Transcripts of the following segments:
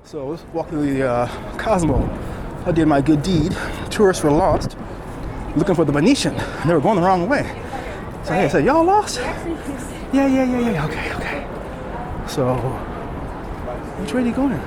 So let's walk through the Cosmo. I did my good deed. Tourists were lost, looking for the Venetian. They were going the wrong way. So hey, I said, y'all lost? Yeah. Okay. So, which way are you going?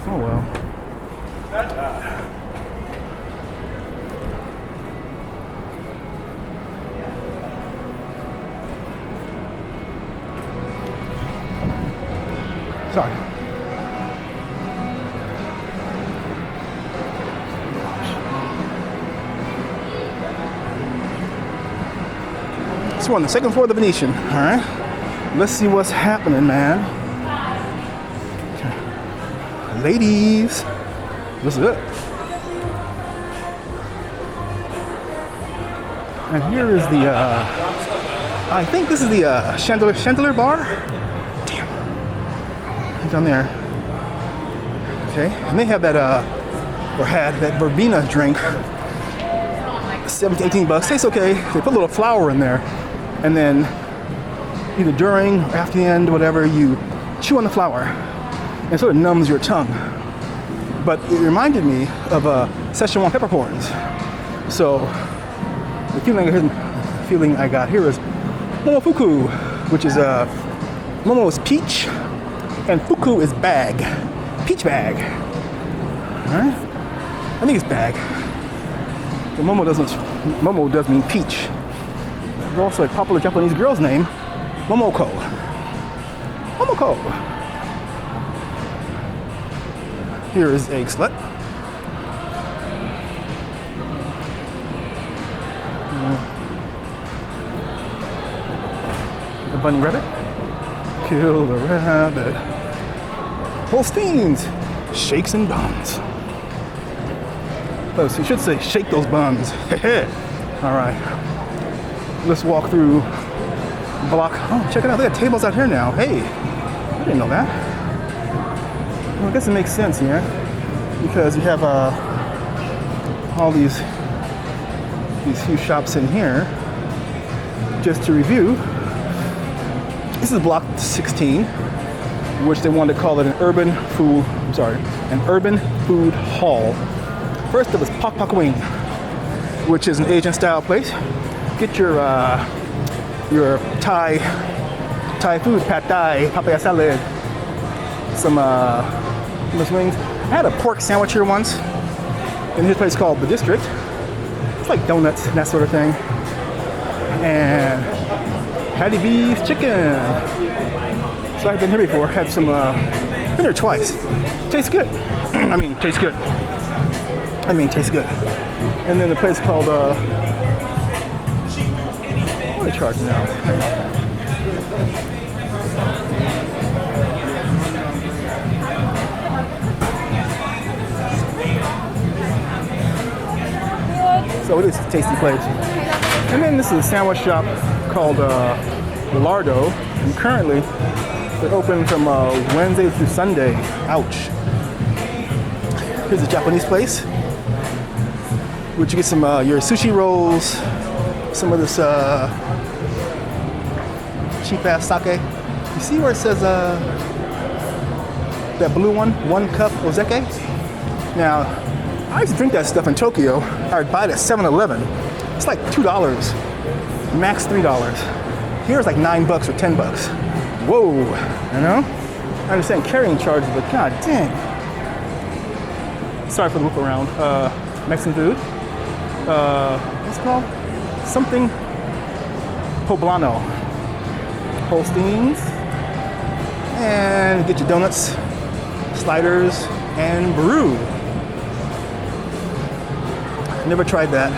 Oh well. Sorry. So we're on the second floor of the Venetian, all right? Let's see what's happening, man. Ladies, what's up? And here is the, I think this is the Chandelier bar. Down there. Okay, and they have that or had that verbena drink, 7 to 18 bucks. Tastes okay. They put a little flour in there, and then either during or after the end, whatever, you chew on the flour, and it sort of numbs your tongue. But it reminded me of Szechuan peppercorns. So the feeling I got here is Momofuku, which is Momo is peach. And fuku is bag, peach bag. Alright? I think it's bag. But Momo does mean peach. There's also a popular Japanese girl's name, Momoko. Here is Egg Slut. The bunny rabbit. Kill the rabbit. Holsteins, shakes and buns. Oh, so you should say shake those buns. All right, let's walk through block. Oh, check it out. They got tables out here now. Hey, I didn't know that. Well, I guess it makes sense, yeah, because you have all these few shops in here. Just to review. This is block 16, which they wanted to call it an urban food hall. First up was Pak Pak Wing, which is an Asian style place. Get your Thai food, pad Thai, papaya salad, some wings. I had a pork sandwich here once in this place called The District. It's like donuts and that sort of thing. And Hattie B's chicken. So I've been here before. Had some, been here twice. Tastes good. Tastes good. And then the place called, what are they charging now? So it is a tasty place. And then this is a sandwich shop called Lardo, and currently they're open from Wednesday through Sunday. Ouch. Here's a Japanese place, which you get some your sushi rolls, some of this cheap ass sake. You see where it says that blue one cup ozeke? Now, I used to drink that stuff in Tokyo. I would buy it at 7-Eleven. It's like $2. Max $3. Here it's like $9 or $10. Whoa, you know? I understand carrying charges, but god dang. Sorry for the look around. Mexican food. What's it called? Something poblano. Holsteins. And get your donuts, sliders, and brew. Never tried that.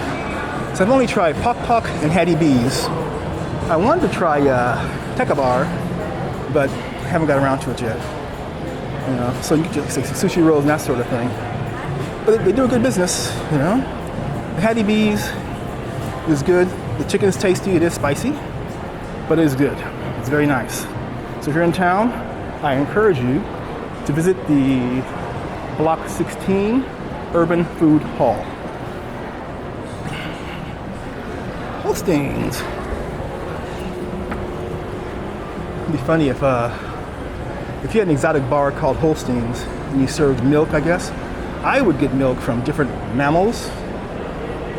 So I've only tried Pak Pak and Hattie B's. I wanted to try Tekka Bar, but haven't got around to it yet. You know, so you can get sushi rolls and that sort of thing. But they do a good business, you know. The Hattie B's is good. The chicken is tasty. It is spicy, but it is good. It's very nice. So if you're in town, I encourage you to visit the Block 16 Urban Food Hall. Holsteins. It'd be funny if if you had an exotic bar called Holstein's and you served milk, I guess, I would get milk from different mammals.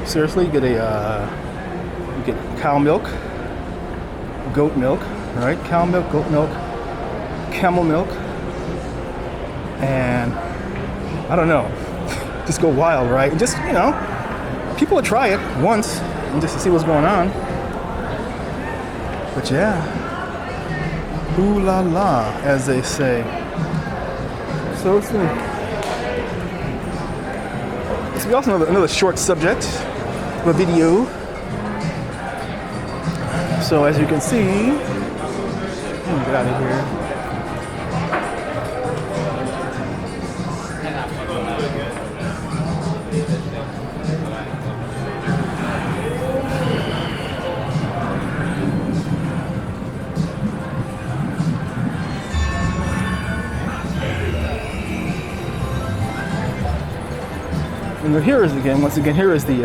Seriously, you get cow milk, goat milk, right? Cow milk, goat milk, camel milk, and I don't know, just go wild, right? And just, people would try it once and just to see what's going on. But yeah, ooh la la, as they say. So it's we also have another short subject of a video. So as you can see, let me get out of here. And here is here is the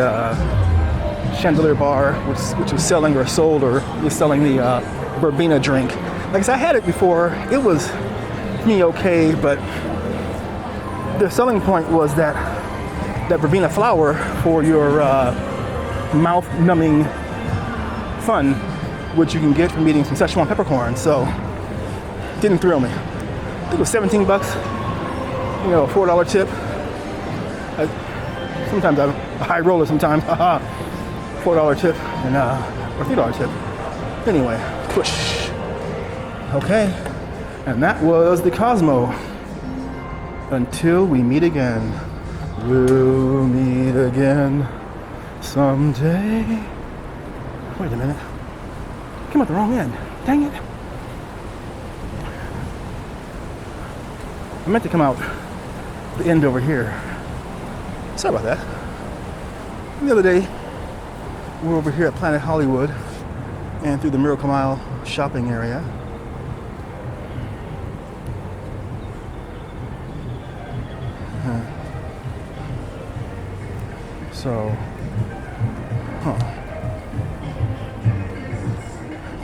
chandelier bar, which is selling or sold or is selling the verbena drink. Like I said, I had it before. It was okay, but the selling point was that verbena flower for your mouth-numbing fun, which you can get from eating some Szechuan peppercorn. So, didn't thrill me. I think it was $17, a $4 tip. Sometimes I'm a high roller sometimes, $4 tip and or $3 tip. Anyway, push. Okay, and that was the Cosmo. Until we meet again, we'll meet again someday. Wait a minute, came out the wrong end, dang it. I meant to come out the end over here. Sorry about that. The other day, we were over here at Planet Hollywood and through the Miracle Mile shopping area.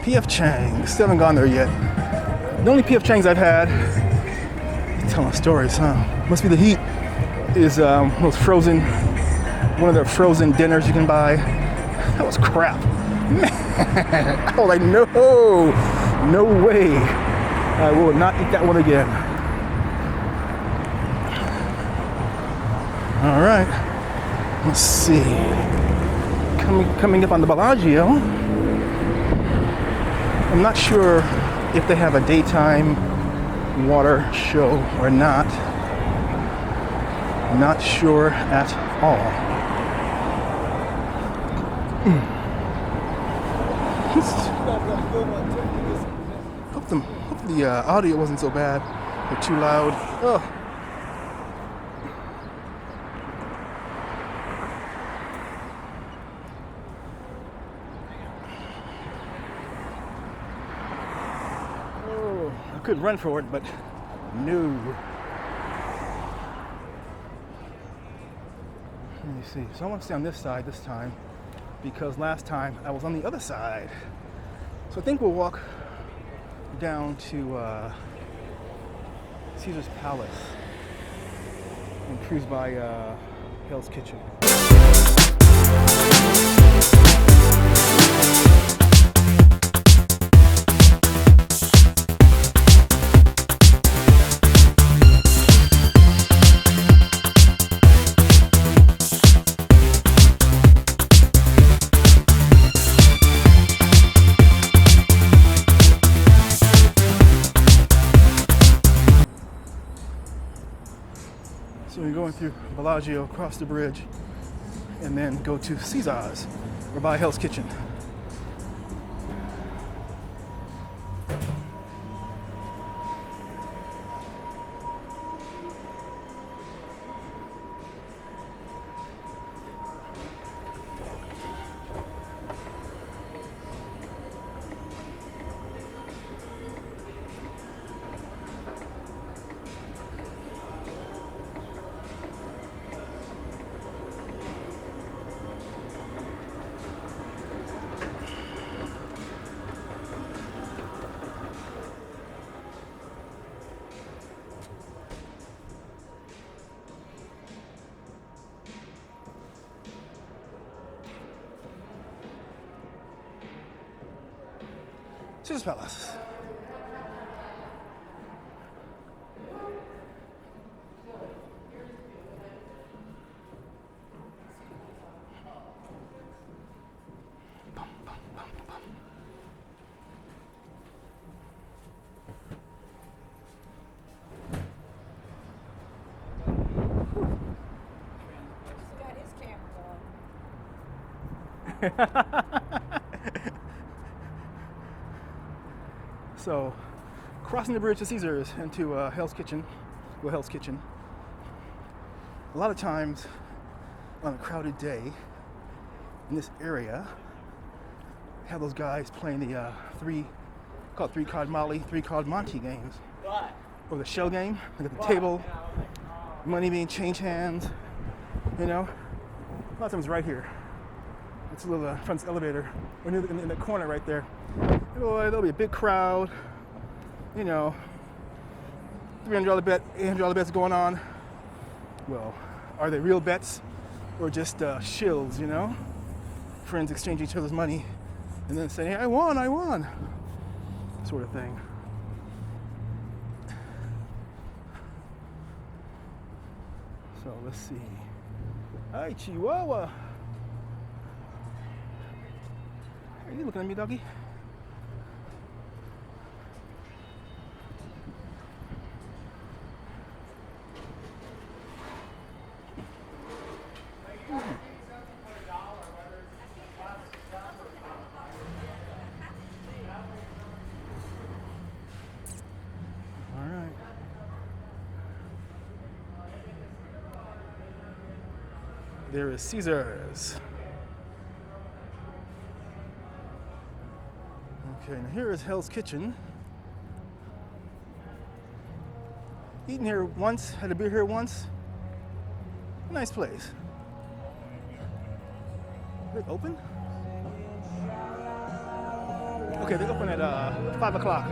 P.F. Chang's, still haven't gone there yet. The only P.F. Chang's I've had, telling stories, must be the heat, is those frozen, one of their frozen dinners you can buy. That was crap. Man, I was like, no way. I will not eat that one again. All right, let's see. Coming up on the Bellagio. I'm not sure if they have a daytime water show or not. Not sure at all. Hope the audio wasn't so bad or too loud. Oh. I could run for it, but no. Let me see. So I want to stay on this side this time because last time I was on the other side. So I think we'll walk down to Caesar's Palace and cruise by Hell's Kitchen. So we're going through Bellagio, across the bridge, and then go to Caesar's or by Hell's Kitchen. Caesar's Palace. So, crossing the bridge to Caesars into Hell's Kitchen. Well, Hell's Kitchen. A lot of times on a crowded day in this area, have those guys playing the three card Molly, 3 card Monte games. Or the shell game, like at the table, money being changed hands, you know. A lot of times right here. It's a little front elevator, or in the corner right there. There'll be a big crowd, you know, $300 bet, $800 bets going on. Well, are they real bets or just shills, you know? Friends exchanging each other's money and then saying, hey, I won, sort of thing. So let's see. Hi, Chihuahua. Are you looking at me, doggy? All right. There is Caesar's. Okay, now here is Hell's Kitchen. Eaten here once, had a beer here once. Nice place. Are they open? Okay, they open at 5 o'clock.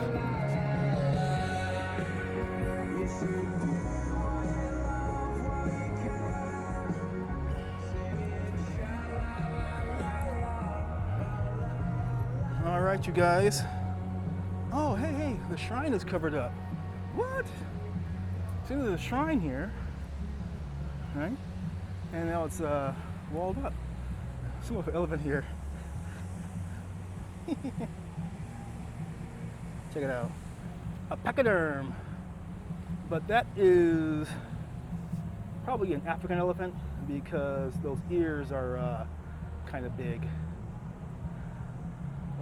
All right, you guys. Oh, hey, the shrine is covered up. What? See, there's a shrine here, right? And now it's walled up. Some of an elephant here. Check it out. A pachyderm. But that is probably an African elephant because those ears are kind of big.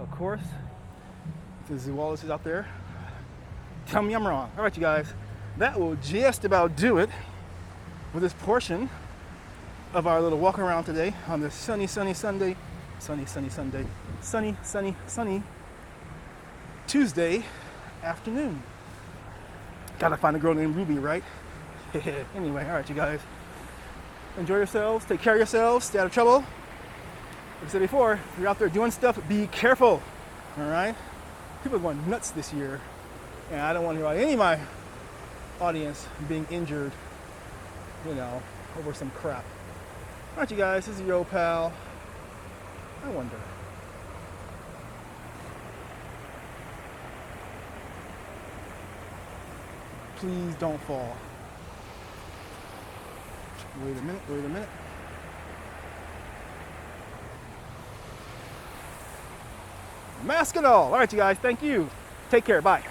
Of course, if the Wallace is out there, tell me I'm wrong. All right, you guys, that will just about do it with this portion of our little walk around today on this sunny Tuesday afternoon. Gotta find a girl named Ruby, right? Anyway, all right, you guys, enjoy yourselves, take care of yourselves, stay out of trouble. Like I said before, if you're out there doing stuff, be careful, all right? People are going nuts this year, and I don't want to hear about any of my audience being injured, you know, over some crap. All right, you guys, this is your old pal. I wonder. Please don't fall. Wait a minute. Mask it all. All right, you guys, thank you. Take care, bye.